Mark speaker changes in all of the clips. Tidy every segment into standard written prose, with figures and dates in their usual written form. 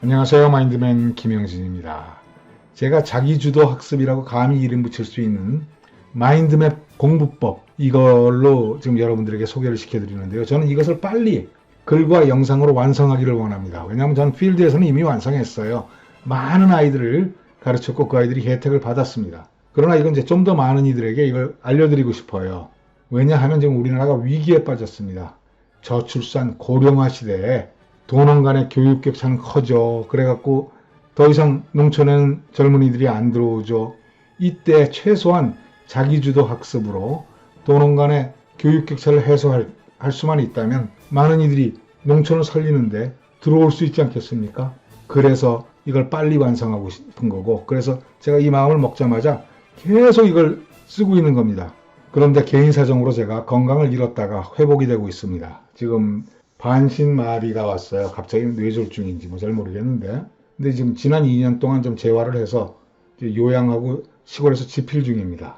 Speaker 1: 안녕하세요. 마인드맨 김영진입니다. 제가 자기주도 학습이라고 감히 이름 붙일 수 있는 마인드맵 공부법 이걸로 지금 여러분들에게 소개를 시켜드리는데요. 저는 이것을 빨리 글과 영상으로 완성하기를 원합니다. 왜냐하면 저는 필드에서는 이미 완성했어요. 많은 아이들을 가르쳤고 그 아이들이 혜택을 받았습니다. 그러나 이건 이제 좀 더 많은 이들에게 이걸 알려드리고 싶어요. 왜냐하면 지금 우리나라가 위기에 빠졌습니다. 저출산 고령화 시대에 도농 간의 교육 격차는 커져. 그래갖고 더 이상 농촌에는 젊은이들이 안 들어오죠. 이때 최소한 자기주도 학습으로 도농 간의 교육 격차를 해소할 수만 있다면 많은 이들이 농촌을 살리는데 들어올 수 있지 않겠습니까? 그래서 이걸 빨리 완성하고 싶은 거고, 그래서 제가 이 마음을 먹자마자 계속 이걸 쓰고 있는 겁니다. 그런데 개인 사정으로 제가 건강을 잃었다가 회복이 되고 있습니다. 지금 반신마비가 왔어요. 갑자기 뇌졸중인지 뭐 잘 모르겠는데. 근데 지금 지난 2년 동안 좀 재활을 해서 요양하고 시골에서 집필 중입니다.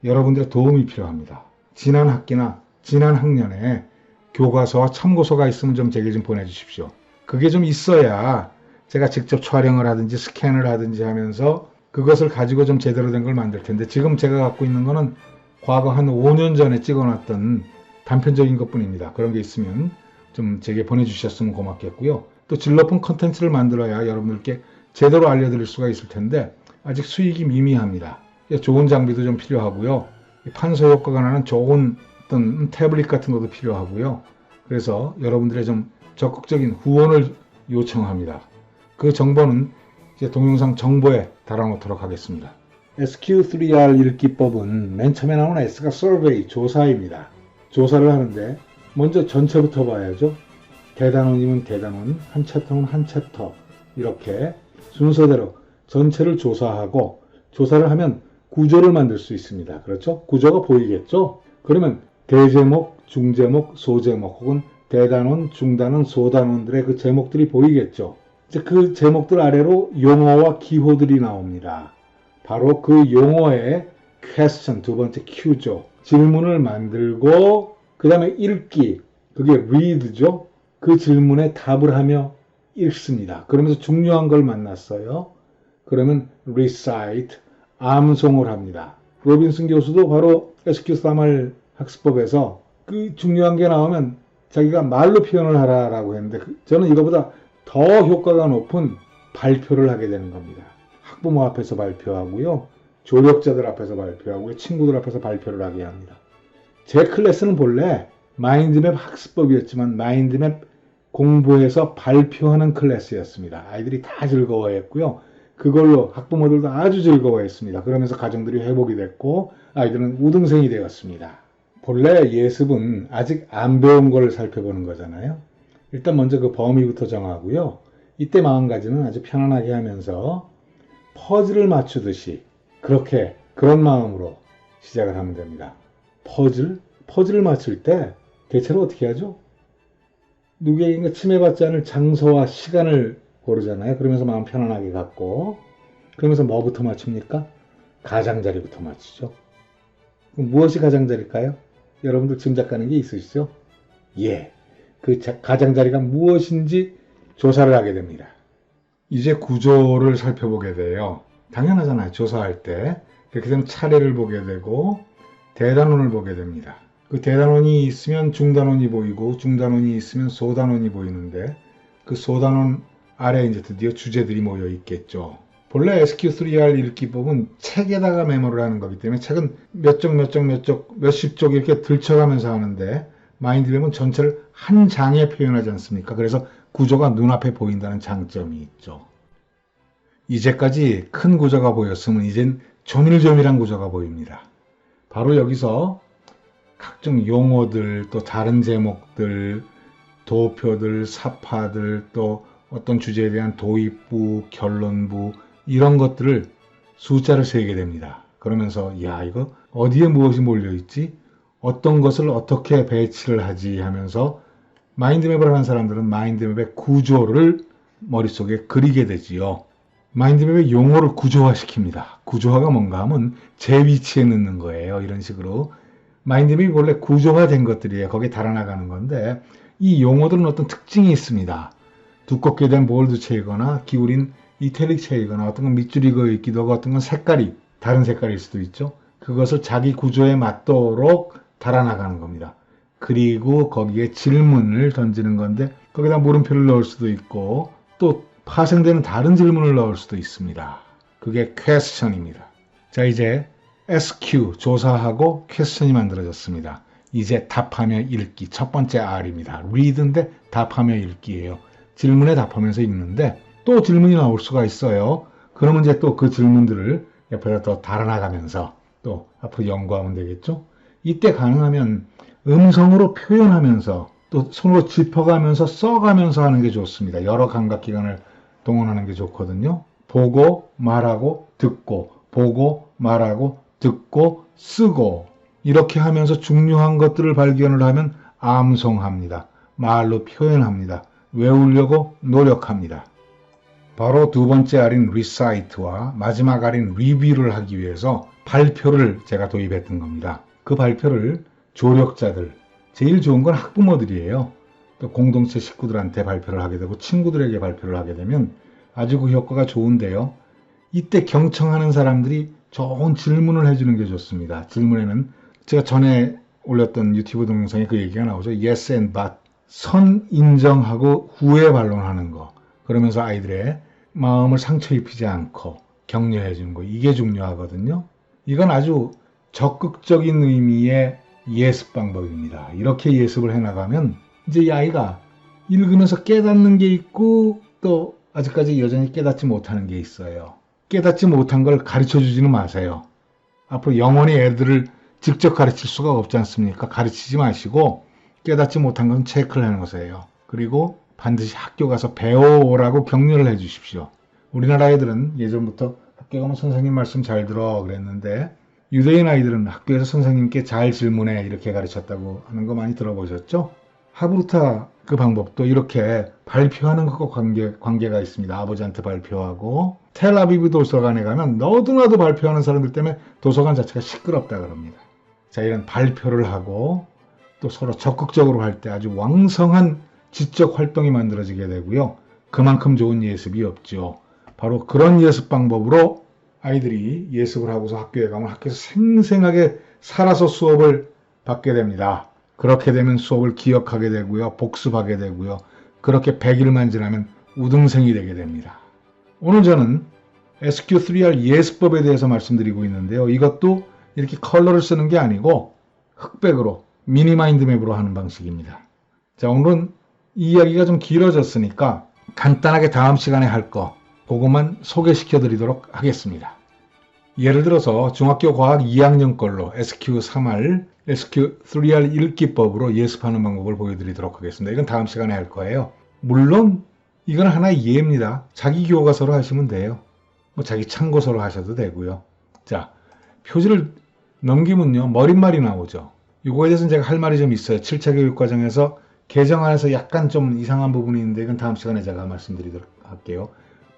Speaker 1: 여러분들의 도움이 필요합니다. 지난 학기나 지난 학년에 교과서와 참고서가 있으면 좀 제게 좀 보내주십시오. 그게 좀 있어야 제가 직접 촬영을 하든지 스캔을 하든지 하면서 그것을 가지고 좀 제대로 된 걸 만들 텐데, 지금 제가 갖고 있는 거는 과거 한 5년 전에 찍어놨던 단편적인 것뿐입니다. 그런 게 있으면 좀 제게 보내주셨으면 고맙겠고요. 또 질 높은 컨텐츠를 만들어야 여러분들께 제대로 알려드릴 수가 있을 텐데 아직 수익이 미미합니다. 좋은 장비도 좀 필요하고요. 판서 효과가 나는 좋은 어떤 태블릿 같은 것도 필요하고요. 그래서 여러분들의 좀 적극적인 후원을 요청합니다. 그 정보는 이제 동영상 정보에 달아놓도록 하겠습니다. SQ3R 읽기법은 맨 처음에 나오는 S가 survey, 조사입니다. 조사를 하는데 먼저 전체부터 봐야죠. 대단원이면 대단원, 한 챕터면 한 챕터, 이렇게 순서대로 전체를 조사하고, 조사를 하면 구조를 만들 수 있습니다. 그렇죠? 구조가 보이겠죠? 그러면 대제목, 중제목, 소제목 혹은 대단원, 중단원, 소단원들의 그 제목들이 보이겠죠? 이제 그 제목들 아래로 용어와 기호들이 나옵니다. 바로 그 용어의 question, 두 번째 Q죠. 질문을 만들고 그 다음에 읽기, 그게 read죠. 그 질문에 답을 하며 읽습니다. 그러면서 중요한 걸 만났어요. 그러면 recite, 암송을 합니다. 로빈슨 교수도 바로 SQ3R 학습법에서 그 중요한 게 나오면 자기가 말로 표현을 하라라고 했는데, 저는 이거보다 더 효과가 높은 발표를 하게 되는 겁니다. 학부모 앞에서 발표하고요. 조력자들 앞에서 발표하고요. 친구들 앞에서 발표를 하게 합니다. 제 클래스는 본래 마인드맵 학습법이었지만 마인드맵 공부해서 발표하는 클래스였습니다. 아이들이 다 즐거워했고요. 그걸로 학부모들도 아주 즐거워했습니다. 그러면서 가정들이 회복이 됐고 아이들은 우등생이 되었습니다. 본래 예습은 아직 안 배운 걸 살펴보는 거잖아요. 일단 먼저 그 범위부터 정하고요. 이때 마음가짐은 아주 편안하게 하면서 퍼즐을 맞추듯이 그런 마음으로 시작을 하면 됩니다. 퍼즐을 맞출 때 대체로 어떻게 하죠? 누구에게인가 침해받지 않을 장소와 시간을 고르잖아요. 그러면서 마음 편안하게 갖고, 그러면서 뭐부터 맞춥니까? 가장자리부터 맞추죠. 그럼 무엇이 가장자리일까요? 여러분들 짐작가는 게 있으시죠? 예, 그 가장자리가 무엇인지 조사를 하게 됩니다. 이제 구조를 살펴보게 돼요. 당연하잖아요. 조사할 때. 그렇게 되면 차례를 보게 되고 대단원을 보게 됩니다. 그 대단원이 있으면 중단원이 보이고 중단원이 있으면 소단원이 보이는데, 그 소단원 아래에 이제 드디어 주제들이 모여 있겠죠. 본래 SQ3R 읽기법은 책에다가 메모를 하는 거기 때문에 책은 몇 쪽, 몇십 쪽 이렇게 들쳐가면서 하는데, 마인드맵은 전체를 한 장에 표현하지 않습니까? 그래서 구조가 눈앞에 보인다는 장점이 있죠. 이제까지 큰 구조가 보였으면 이젠 조밀조밀한 구조가 보입니다. 바로 여기서 각종 용어들, 또 다른 제목들, 도표들, 사파들, 또 어떤 주제에 대한 도입부, 결론부, 이런 것들을 숫자를 세게 됩니다. 그러면서 야, 이거 어디에 무엇이 몰려있지? 어떤 것을 어떻게 배치를 하지? 하면서 마인드맵을 하는 사람들은 마인드맵의 구조를 머릿속에 그리게 되지요. 마인드맵의 용어를 구조화시킵니다. 구조화가 뭔가 하면 제 위치에 넣는 거예요. 이런 식으로. 마인드맵이 원래 구조화된 것들이에요. 거기에 달아나가는 건데, 이 용어들은 어떤 특징이 있습니다. 두껍게 된 볼드 체이거나 기울인 이태릭 체이거나 어떤 건 밑줄이 그어 있기도 하고 어떤 건 색깔이 다른 색깔일 수도 있죠. 그것을 자기 구조에 맞도록 달아나가는 겁니다. 그리고 거기에 질문을 던지는 건데 거기다 물음표를 넣을 수도 있고 또 파생되는 다른 질문을 넣을 수도 있습니다. 그게 question입니다. 자, 이제 SQ 조사하고 question이 만들어졌습니다. 이제 답하며 읽기 첫 번째 R입니다. read인데 답하며 읽기예요. 질문에 답하면서 읽는데 또 질문이 나올 수가 있어요. 그러면 이제 또 그 질문들을 옆에다 더 달아나가면서 또 앞으로 연구하면 되겠죠. 이때 가능하면 음성으로 표현하면서 또 손으로 짚어가면서 써가면서 하는 게 좋습니다. 여러 감각기관을 동원하는 게 좋거든요. 보고 말하고 듣고 보고 말하고 듣고 쓰고 이렇게 하면서 중요한 것들을 발견을 하면 암송합니다. 말로 표현합니다. 외우려고 노력합니다. 바로 두 번째 R인 recite와 마지막 R인 review를 하기 위해서 발표를 제가 도입했던 겁니다. 그 발표를 조력자들, 제일 좋은 건 학부모들이에요. 또 공동체 식구들한테 발표를 하게 되고 친구들에게 발표를 하게 되면 아주 그 효과가 좋은데요. 이때 경청하는 사람들이 좋은 질문을 해주는 게 좋습니다. 질문에는 제가 전에 올렸던 유튜브 동영상에 그 얘기가 나오죠. Yes and but. 선 인정하고 후에 반론하는 거. 그러면서 아이들의 마음을 상처 입히지 않고 격려해 주는 거. 이게 중요하거든요. 이건 아주 적극적인 의미의 예습 방법입니다. 이렇게 예습을 해나가면 이제 이 아이가 읽으면서 깨닫는 게 있고 또 아직까지 여전히 깨닫지 못하는 게 있어요. 깨닫지 못한 걸 가르쳐 주지는 마세요. 앞으로 영원히 애들을 직접 가르칠 수가 없지 않습니까? 가르치지 마시고 깨닫지 못한 건 체크를 하는 것이에요. 그리고 반드시 학교 가서 배워오라고 격려를 해 주십시오. 우리나라 아이들은 예전부터 학교 가면 선생님 말씀 잘 들어 그랬는데 유대인 아이들은 학교에서 선생님께 잘 질문해 이렇게 가르쳤다고 하는 거 많이 들어보셨죠? 하브루타 그 방법도 이렇게 발표하는 것과 관계가 있습니다. 아버지한테 발표하고 텔아비브 도서관에 가면 너도나도 발표하는 사람들 때문에 도서관 자체가 시끄럽다 그럽니다. 자, 이런 발표를 하고 또 서로 적극적으로 할 때 아주 왕성한 지적 활동이 만들어지게 되고요. 그만큼 좋은 예습이 없죠. 바로 그런 예습 방법으로 아이들이 예습을 하고서 학교에 가면 학교에서 생생하게 살아서 수업을 받게 됩니다. 그렇게 되면 수업을 기억하게 되고요. 복습하게 되고요. 그렇게 100일만 지나면 우등생이 되게 됩니다. 오늘 저는 SQ3R 예습법에 대해서 말씀드리고 있는데요. 이것도 이렇게 컬러를 쓰는 게 아니고 흑백으로 미니 마인드맵으로 하는 방식입니다. 자, 오늘은 이 이야기가 좀 길어졌으니까 간단하게 다음 시간에 할 거 그것만 소개시켜 드리도록 하겠습니다. 예를 들어서 중학교 과학 2학년 걸로 SQ3R, SQ3R 읽기법으로 예습하는 방법을 보여드리도록 하겠습니다. 이건 다음 시간에 할 거예요. 물론 이건 하나의 예입니다. 자기 교과서로 하시면 돼요. 뭐 자기 참고서로 하셔도 되고요. 자, 표지를 넘기면요 머릿말이 나오죠. 이거에 대해서는 제가 할 말이 좀 있어요. 7차 교육과정에서 개정안에서 약간 좀 이상한 부분이 있는데 이건 다음 시간에 제가 말씀드리도록 할게요.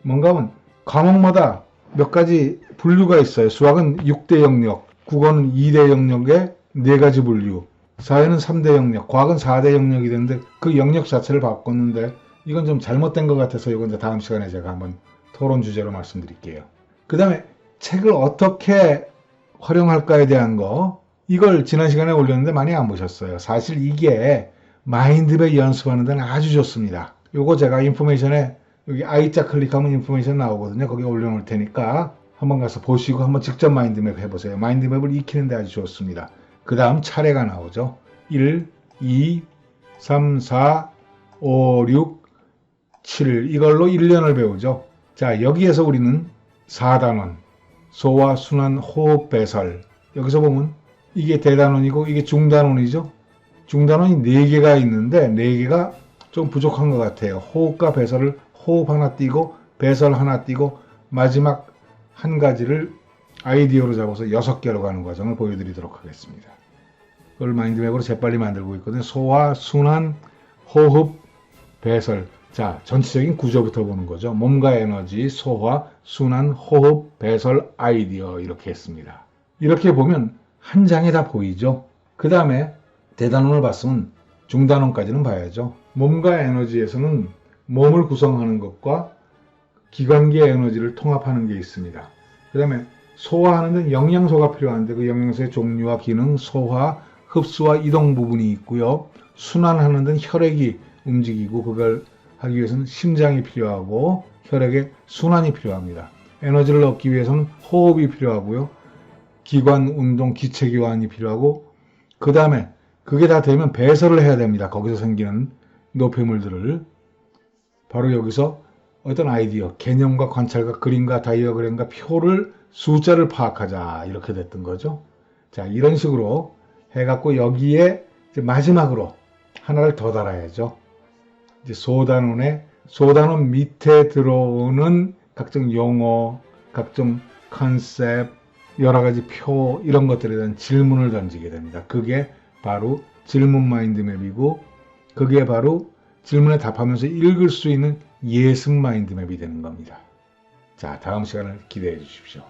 Speaker 1: 뭔가 하면 과목마다 몇 가지 분류가 있어요. 수학은 6대 영역, 국어는 2대 영역에 4가지 분류, 사회는 3대 영역, 과학은 4대 영역이 되는데 그 영역 자체를 바꿨는데 이건 좀 잘못된 것 같아서 이건 이제 다음 시간에 제가 한번 토론 주제로 말씀드릴게요. 그 다음에 책을 어떻게 활용할까에 대한 거 이걸 지난 시간에 올렸는데 많이 안 보셨어요. 사실 이게 마인드맵 연습하는 데는 아주 좋습니다. 요거 제가 인포메이션에 여기 I자 클릭하면 인포메이션 나오거든요. 거기 올려놓을 테니까 한번 가서 보시고 한번 직접 마인드맵 해보세요. 마인드맵을 익히는데 아주 좋습니다. 그 다음 차례가 나오죠. 1, 2, 3, 4, 5, 6, 7 이걸로 1년을 배우죠. 자, 여기에서 우리는 4단원 소화, 순환, 호흡, 배설 여기서 보면 이게 대단원이고 이게 중단원이죠. 중단원이 4개가 있는데 4개가 좀 부족한 것 같아요. 호흡과 배설을 호흡 하나 띄고 배설 하나 띄고 마지막 한 가지를 아이디어로 잡아서 6개로 가는 과정을 보여드리도록 하겠습니다. 그걸 마인드맵으로 재빨리 만들고 있거든요. 소화, 순환, 호흡, 배설. 자, 전체적인 구조부터 보는 거죠. 몸과 에너지, 소화, 순환, 호흡, 배설, 아이디어 이렇게 했습니다. 이렇게 보면 한 장에 다 보이죠. 그 다음에 대단원을 봤으면 중단원까지는 봐야죠. 몸과 에너지에서는 몸을 구성하는 것과 기관계 에너지를 통합하는 게 있습니다. 그 다음에 소화하는 데는 영양소가 필요한데 그 영양소의 종류와 기능, 소화, 흡수와 이동 부분이 있고요. 순환하는 데는 혈액이 움직이고 그걸 하기 위해서는 심장이 필요하고 혈액의 순환이 필요합니다. 에너지를 얻기 위해서는 호흡이 필요하고요. 기관, 운동, 기체 교환이 필요하고 그 다음에 그게 다 되면 배설을 해야 됩니다. 거기서 생기는 노폐물들을. 바로 여기서 어떤 아이디어, 개념과 관찰과 그림과 다이어그램과 표를 숫자를 파악하자 이렇게 됐던 거죠. 자, 이런 식으로 해갖고 여기에 이제 마지막으로 하나를 더 달아야죠. 이제 소단원 밑에 들어오는 각종 용어, 각종 컨셉, 여러 가지 표 이런 것들에 대한 질문을 던지게 됩니다. 그게 바로 질문 마인드맵이고 그게 바로 질문에 답하면서 읽을 수 있는 예습 마인드맵이 되는 겁니다. 자, 다음 시간을 기대해 주십시오.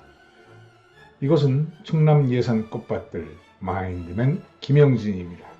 Speaker 1: 이것은 충남 예산 꽃밭들 마인드맨 김영진입니다.